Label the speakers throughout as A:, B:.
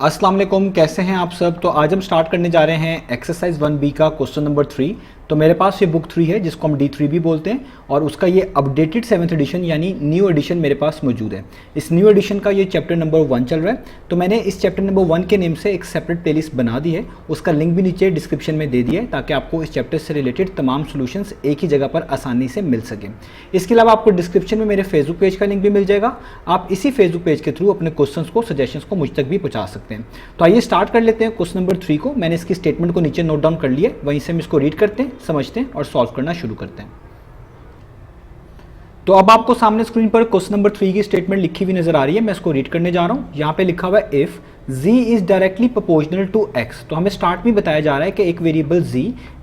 A: अस्सलाम वालेकुम, कैसे हैं आप सब। तो आज हम स्टार्ट करने जा रहे हैं एक्सरसाइज 1B का क्वेश्चन नंबर 3। तो मेरे पास ये बुक 3 है जिसको हम D3 भी बोलते हैं और उसका ये अपडेटेड 7th एडिशन यानी न्यू एडिशन मेरे पास मौजूद है। इस न्यू एडिशन का ये चैप्टर नंबर 1 चल रहा है। तो मैंने इस चैप्टर नंबर 1 के नेम से एक सेपरेट प्लेलिस्ट बना दी है, उसका लिंक भी नीचे डिस्क्रिप्शन में दे दिया है ताकि आपको इस चैप्टर से रिलेटेड तमाम सोल्यूशंस एक ही जगह पर आसानी से मिल सके। इसके अलावा आपको डिस्क्रिप्शन में मेरे फेसबुक पेज का लिंक भी मिल जाएगा, आप इसी फेसबुक पेज के थ्रू अपने क्वेश्चंस को, सजेशंस को मुझ तक भी पहुंचा सकते हैं। तो आइए स्टार्ट कर लेते हैं क्वेश्चन नंबर 3 को। मैंने इसकी स्टेटमेंट को नीचे नोट डाउन कर लिया, वहीं से हम इसको रीड करते हैं, समझते हैं और सॉल्व करना शुरू करते हैं। तो अब आपको सामने स्क्रीन पर क्वेश्चन नंबर 3 की स्टेटमेंट लिखी हुई नजर आ रही है। मैं इसको रीड करने जा रहा हूं। यहां पे लिखा हुआ है if z is directly proportional to x। तो हमें स्टार्ट में बताया जा रहा है कि एक वेरिएबल z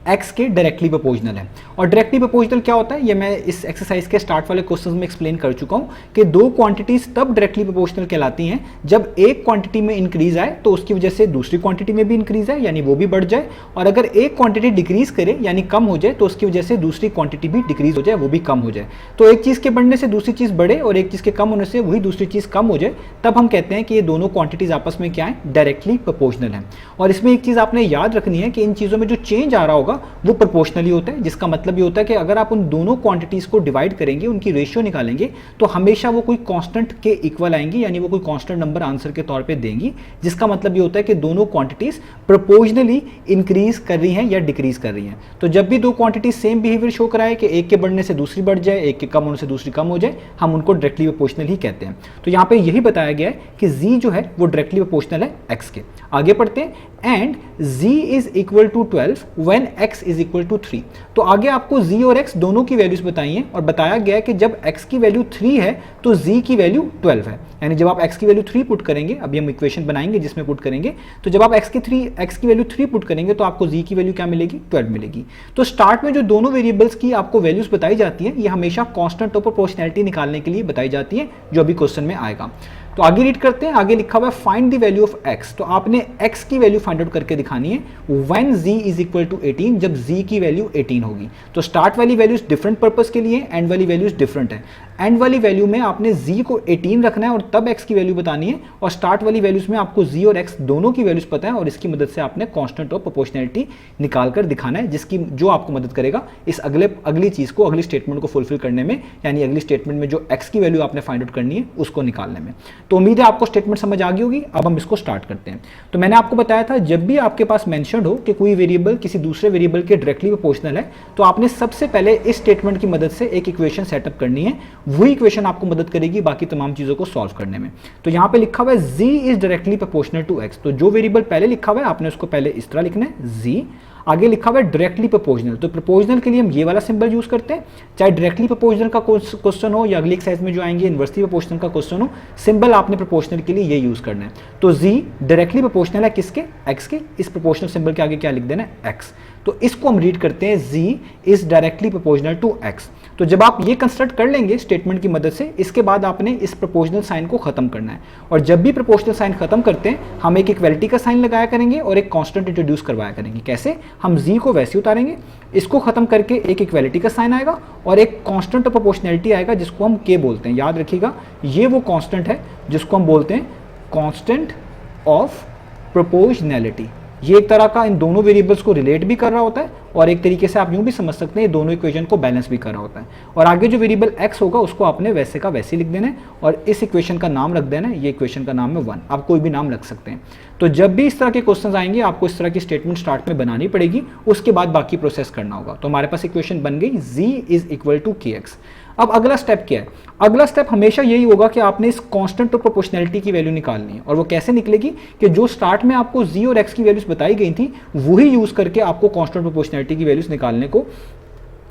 A: x के डायरेक्टली प्रोपोर्शनल है। और डायरेक्टली प्रोपोर्शनल क्या होता है, ये मैं इस एक्सरसाइज के स्टार्ट वाले क्वेश्चन में एक्सप्लेन कर चुका हूं कि दो क्वांटिटीज तब डायरेक्टली प्रोपोर्शनल कहलाती हैं जब एक क्वांटिटी में इंक्रीज आए तो उसकी वजह से दूसरी क्वांटिटी में भी इंक्रीज आए यानी वो भी बढ़ जाए, और अगर एक क्वांटिटी डिक्रीज करे यानी कम हो जाए तो उसकी वजह से दूसरी क्वांटिटी भी डिक्रीज हो जाए, वो भी कम हो जाए। तो एक चीज के बढ़ने से दूसरी चीज बढ़े और एक चीज के कम होने से वही दूसरी चीज कम हो जाए, तब हम कहते हैं कि ये दोनों क्वांटिटीज आपस में क्या है, डायरेक्टली प्रोपोर्शनल है। और इसमें एक चीज आपने याद रखनी है कि इन चीजों में जो चेंज आ रहा होगा वो प्रोपोर्शनली होता है, जिसका मतलब ये होता है कि अगर आप उन दोनों क्वांटिटीज को डिवाइड करेंगे, उनकी रेशियो निकालेंगे तो हमेशा वो कोई कांस्टेंट के इक्वल आएंगी, यानी वो कोई कांस्टेंट नंबर आंसर के तौर पे देंगी, जिसका मतलब ये होता है कि दोनों क्वांटिटीज प्रोपोर्शनली इंक्रीज कर रही हैं या डिक्रीज कर रही हैं। तो जब भी दो क्वांटिटीज सेम बिहेवियर शो कराए कि एक के बढ़ने से दूसरी बढ़ जाए, एक के कम होने से दूसरी कम हो जाए, हम उनको डायरेक्टली प्रोपोर्शनल ही कहते हैं। तो यहाँ पे यही बताया गया है कि z जो है वो डायरेक्टली प्रोपोर्शनल है x के। आगे पढ़ते हैं, and z is equal to 12 when x is equal to 3। तो आगे आपको z और x दोनों की वैल्यूज बताई हैं और बताया गया है कि जब x की वैल्यू 3 है तो z की वैल्यू 12 है। यानी जब आप x की वैल्यू 3 पुट करेंगे, अभी हम इक्वेशन बनाएंगे जिसमें पुट करेंगे, तो जब आप x की वैल्यू 3 पुट करेंगे तो आपको z की वैल्यू क्या मिलेगी, 12 मिलेगी। तो स्टार्ट में जो दोनों वेरिएबल्स की आपको वैल्यूज बताई जाती है ये हमेशा कांस्टेंट और प्रोपोर्शनैलिटी निकालने के लिए बताई जाती है, जो अभी क्वेश्चन में आएगा। तो आगे रीड करते हैं। आगे लिखा हुआ है find the value of x। तो आपने x की वैल्यू फाइंड आउट करके दिखानी है when z is equal to 18, जब z की वैल्यू 18 होगी। तो स्टार्ट वाली वैल्यूज डिफरेंट पर्पस के लिए, एंड वाली वैल्यूज डिफरेंट है। एंड वाली वैल्यू में आपने z को 18 रखना है और तब x की वैल्यू बतानी है, और स्टार्ट वाली वैल्यूज में आपको z और x दोनों की वैल्यूज पता है और इसकी मदद से आपने कांस्टेंट और प्रोपोर्शनैलिटी निकाल कर दिखाना है, जिसकी जो आपको मदद करेगा इस अगली चीज को, अगली स्टेटमेंट को फुलफिल करने में, यानी अगली स्टेटमेंट में जो x की वैल्यू आपने फाइंड आउट करनी है उसको निकालने में। तो उम्मीद है आपको स्टेटमेंट समझ आ गई होगी। अब हम इसको स्टार्ट करते हैं। तो मैंने आपको बताया था जब भी आपके पास मेंशन्ड हो कि कोई वेरिएबल किसी दूसरे वेरिएबल के डायरेक्टली प्रोपोर्शनल है तो आपने सबसे पहले इस स्टेटमेंट की मदद से एक इक्वेशन सेटअप करनी है, वही इक्वेशन आपको मदद करेगी बाकी तमाम चीजों को सॉल्व करने में। तो यहां पे लिखा हुआ है z is directly proportional to x। तो जो वेरिएबल पहले लिखा हुआ है आपने उसको पहले इस तरह लिखना है z। आगे लिखा हुआ है डायरेक्टली प्रोपोर्शनल। तो प्रोपोर्शनल के लिए हम ये वाला सिंबल यूज करते हैं, चाहे डायरेक्टली प्रोपोर्शनल का क्वेश्चन हो या अगली एक्सरसाइज में जो आएंगे इनवर्सली प्रोपोर्शनल का क्वेश्चन हो, सिंबल आपने प्रोपोर्शनल के लिए ये यूज करना है। तो z डायरेक्टली प्रोपोर्शनल है किसके, x के। इस प्रोपोर्शनल सिंबल के आगे क्या लिख देना है, x। तो इसको हम रीड करते हैं z is directly proportional to x। तो जब आप ये कंस्ट्रक्ट कर लेंगे स्टेटमेंट की मदद से, इसके बाद आपने इस प्रोपोर्शनल साइन को खत्म करना है। और जब भी प्रोपोर्शनल साइन खत्म करते हैं हम एक इक्वालिटी का साइन लगाया करेंगे और एक कांस्टेंट इंट्रोड्यूस करवाया करेंगे। कैसे, हम z को वैसे उतारेंगे, इसको खत्म करके एक इक्वालिटी का साइन आएगा और एक कांस्टेंट ऑफ प्रोपोर्शनैलिटी आएगा जिसको हम k बोलते हैं। याद रखिएगा ये वो कांस्टेंट है जिसको हम बोलते हैं कांस्टेंट ऑफ प्रोपोर्शनैलिटी। ये एक तरह का इन दोनों वेरिएबल्स को रिलेट भी कर रहा होता है और एक तरीके से आप यूं भी समझ सकते हैं ये दोनों इक्वेशन को बैलेंस भी कर रहा होता है। और आगे जो वेरिएबल x होगा उसको आपने वैसे का वैसे लिख देना है और इस इक्वेशन का नाम रख देना है, ये इक्वेशन का नाम है 1। आप कोई भी नाम रख सकते हैं। तो जब भी इस तरह के क्वेश्चंस आएंगे आपको इस तरह की स्टेटमेंट स्टार्ट में बनानी पड़ेगी, उसके बाद बाकी प्रोसेस करना होगा। तो हमारे पास इक्वेशन बन गई z is equal to kx। अब अगला स्टेप क्या है, अगला स्टेप हमेशा यही होगा कि आपने इस कांस्टेंट और प्रोपोर्शनैलिटी की वैल्यू निकालनी है। और वो कैसे निकलेगी कि जो स्टार्ट में आपको z और x की वैल्यूज बताई गई थी वही यूज करके आपको कांस्टेंट प्रोपोर्शनैलिटी की वैल्यूज निकालने को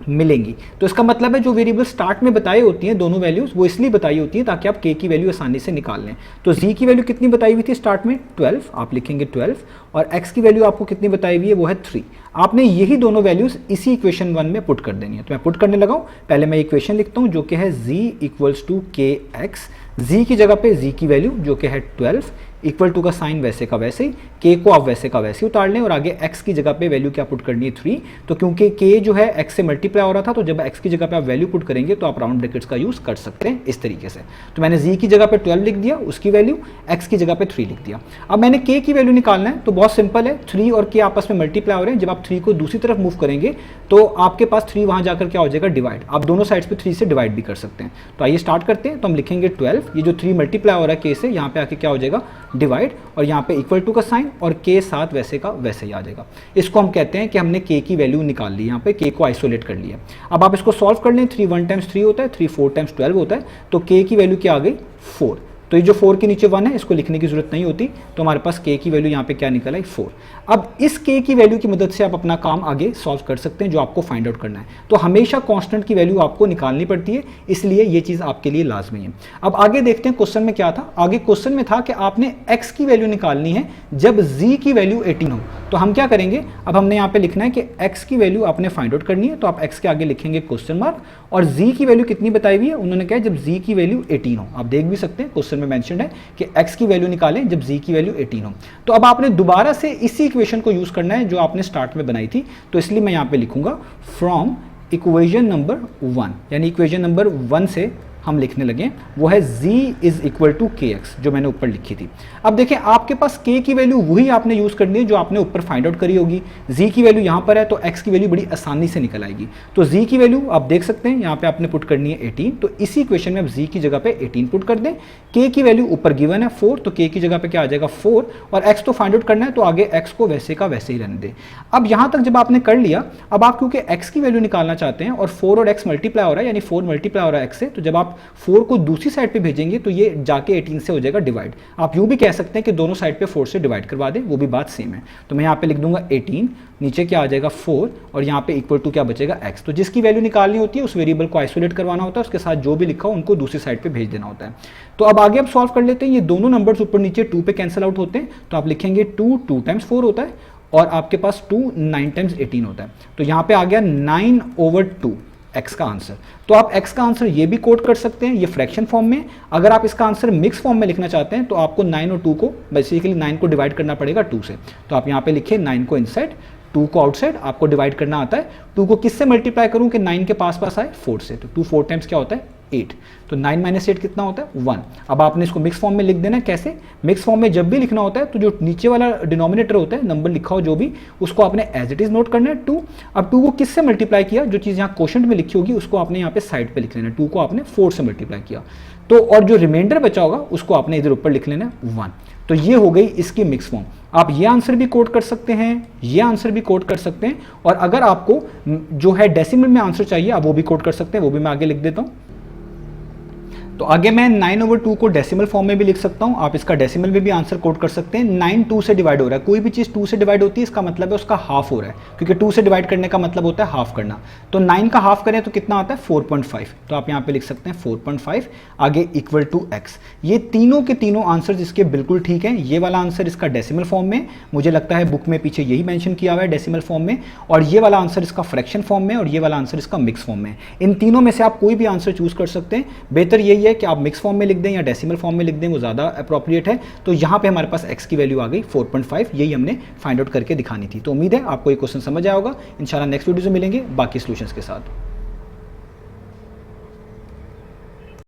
A: मिलेंगी। तो इसका मतलब है जो वेरिएबल स्टार्ट में बताई होती हैं दोनों वैल्यूज, वो इसलिए बताई होती है ताकि आप k की वैल्यू आसानी से निकाल लें। तो z की वैल्यू कितनी बताई हुई थी स्टार्ट में, 12, आप लिखेंगे 12, और x की वैल्यू आपको कितनी बताई हुई है, वो है 3। आपने यही दोनों वैल्यूज इसी इक्वेशन 1 में पुट कर देनी है। तो मैं पुट करने लगा हूं, पहले मैं इक्वेशन लिखता हूं जो कि है z equals to kx, z की जगह पे z की वैल्यू जो कि है 12 इक्वल टू का साइन वैसे का वैसे ही, k को आप वैसे का वैसे ही उतार लें और आगे x की जगह पे वैल्यू क्या पुट करनी है 3। तो क्योंकि k जो है x से मल्टीप्लाई हो रहा था, तो जब x की जगह पे आप वैल्यू पुट करेंगे तो आप राउंड ब्रैकेट्स का यूज कर सकते हैं इस तरीके से। तो मैंने z की जगह पे 12 लिख दिया, उसकी वैल्यू x की जगह पे 3 लिख दिया। अब मैंने k की वैल्यू निकालना है, तो बहुत सिंपल है, 3 और k आपस में मल्टीप्लाई हो रहे हैं। जब आप 3 को दूसरी तरफ मूव करेंगे तो आपके पास 3 वहां जाकर क्या हो जाएगा, डिवाइड। आप दोनों साइड्स पे 3 से डिवाइड भी कर सकते हैं। तो आइए स्टार्ट करते हैं। तो हम लिखेंगे 12, ये जो 3 मल्टीप्लाई हो रहा है k से, यहाँ पे आके क्या हो जाएगा, डिवाइड, और यहाँ पे इक्वल टू का साइन और k साथ वैसे का वैसे ही आ जाएगा। इसको हम कहते हैं कि हमने k की वैल्यू निकाल ली, यहाँ पे k को आइसोलेट कर लिया। अब आप इसको सॉल्व कर लें, 3 1 टाइम्स 3 होता है, 3 4 टाइम्स 12 होता है, तो k की वैल्यू क्या आ गई, 4। तो ये जो 4 के नीचे 1 है, इसको लिखने की जरूरत नहीं होती, तो हमारे पास k की वैल्यू यहाँ पे क्या निकल आई, 4। अब इस k की वैल्यू की मदद से आप अपना काम आगे सॉल्व कर सकते हैं जो आपको फाइंड आउट करना है। तो हमेशा कांस्टेंट की वैल्यू आपको निकालनी पड़ती है, इसलिए ये चीज़ आपके लिए लाजमी है। अब आगे देखते हैं क्वेश्चन में क्या था। आगे क्वेश्चन में था कि आपने x की वैल्यू निकालनी है जब z की वैल्यू 18 हो। तो हम क्या करेंगे, अब हमने यहाँ पे लिखना है कि x की वैल्यू आपने फाइंड आउट करनी है, तो आप x के आगे लिखेंगे क्वेश्चन मार्क, और z की वैल्यू कितनी बताई हुई है, उन्होंने कहा जब z की वैल्यू 18 हो। आप देख भी सकते हैं क्वेश्चन में मेंशन है कि x की वैल्यू निकालें जब z की वैल्यू 18 हो। तो अब आपने दोबारा से इसी इक्वेशन को यूज करना है जो आपने स्टार्ट में बनाई थी। तो इसलिए मैं यहाँ पे लिखूंगा फ्रॉम इक्वेशन नंबर 1, यानी इक्वेशन नंबर 1 से हम लिखने लगे, वो है z is equal to kx, जो मैंने ऊपर लिखी थी। अब देखें, आपके पास k की वैल्यू वही आपने यूज करनी है जो आपने ऊपर फाइंड आउट करी होगी। z की वैल्यू यहाँ पर है, तो x की वैल्यू बड़ी आसानी से निकल आएगी। तो z की वैल्यू आप देख सकते हैं यहाँ पे आपने पुट करनी है 18, तो इसी इक्वेशन में आप z की जगह पे 18 पुट कर दें। k की वैल्यू ऊपर गिवन है 4, तो k की जगह पे क्या आ जाएगा 4, और x तो फाइंड आउट करना है, तो आगे x को वैसे का वैसे ही रहने दें। अब यहाँ तक जब आपने कर लिया, अब आप क्योंकि x की वैल्यू निकालना चाहते हैं और 4 और x मल्टीप्लाई हो रहा है, यानी 4 मल्टीप्लाई हो रहा है x से, तो जब आप 4 को दूसरी साइड पे भेजेंगे तो ये जाके 18 से हो जाएगा डिवाइड। आप यूं भी कह सकते हैं कि दोनों साइड पे 4 से डिवाइड करवा दें, वो भी बात सेम है। तो मैं यहाँ पे लिख दूंगा 18, नीचे क्या आ जाएगा 4, और यहाँ पे इक्वल टू क्या बचेगा x। तो जिसकी वैल्यू निकालनी होती है उस वेरिएबल को आइसोलेट करवाना होता है, उसके साथ जो भी लिखा हो उनको दूसरी साइड पे भेज देना होता है। तो अब आगे आप सॉल्व कर लेते हैं। ये दोनों नंबर्स ऊपर नीचे 2 पे कैंसिल आउट होते हैं, तो आप लिखेंगे 2 टाइम्स 4 होता है, और आपके पास 2 9 टाइम्स 18 होता है। तो यहाँ पे आ गया 9/2 x का आंसर। तो आप x का आंसर ये भी कोट कर सकते हैं, ये फ्रैक्शन फॉर्म में। अगर आप इसका आंसर मिक्स फॉर्म में लिखना चाहते हैं तो आपको 9 और 2 को, बेसिकली 9 को डिवाइड करना पड़ेगा 2 से। तो आप यहाँ पे लिखिए 9 को इनसाइड, 2 को आउटसाइड। आपको डिवाइड करना आता है, 2 को किससे मल्टीप्लाई करूं कि 9 के पास पास आए, 4 से। तो 2 4 टाइम्स क्या होता है 8, तो 9 - 8 कितना होता है 1। अब आपने इसको मिक्स फॉर्म में लिख देना है। कैसे, मिक्स फॉर्म में जब भी लिखना होता है तो जो नीचे वाला डिनोमिनेटर होता है, नंबर लिखा हो जो भी, उसको आपने एज इट इज नोट करना है 2। अब 2 को किससे मल्टीप्लाई किया, जो चीज़ यहाँ क्वोशंट में लिखी होगी उसको आपने यहाँ पे साइड पे लिख लेना है। 2 को आपने 4 से मल्टीप्लाई किया, तो और जो रिमाइंडर बचा होगा उसको आपने इधर ऊपर लिख लेना है 1। तो ये हो गई इसकी मिक्स फॉर्म। आप ये आंसर भी कोट कर सकते हैं, ये आंसर भी कोट कर सकते हैं, और अगर आपको जो है डेसिमल में आंसर चाहिए आप वो भी कोट कर सकते हैं, वो भी मैं आगे लिख देता हूँ। तो आगे मैं 9/2 को डेसिमल फॉर्म में भी लिख सकता हूं। आप इसका डेसिमल में भी आंसर कोट कर सकते हैं। 9 2 से डिवाइड हो रहा है, कोई भी चीज़ 2 से डिवाइड होती है इसका मतलब है उसका हाफ हो रहा है, क्योंकि 2 से डिवाइड करने का मतलब होता है हाफ करना। तो 9 का हाफ करें तो कितना आता है 4.5, तो आप यहाँ पे लिख सकते हैं 4.5, आगे इक्वल टू x। ये तीनों के तीनों आंसर इसके बिल्कुल ठीक हैं। ये वाला आंसर इसका डेसिमल फॉर्म में, मुझे लगता है बुक में पीछे यही मेंशन किया हुआ है डेसिमल फॉर्म में, और ये वाला आंसर इसका फ्रैक्शन फॉर्म में, और ये वाला आंसर इसका मिक्स फॉर्म में। इन तीनों में से आप कोई भी आंसर चूज कर सकते हैं। बेहतर यही है कि आप मिक्स फॉर्म में लिख दें या डेसिमल फॉर्म में लिख दें, वो ज़्यादा अप्रोप्रिएट है। तो यहाँ पे हमारे पास x की वैल्यू आ गई 4.5, यही हमने फाइंड आउट करके दिखानी थी। तो उम्मीद है आपको ये क्वेश्चन समझ आया होगा। इंशाल्लाह नेक्स्ट वीडियो से मिलेंगे बाकी सॉल्यूशंस के साथ।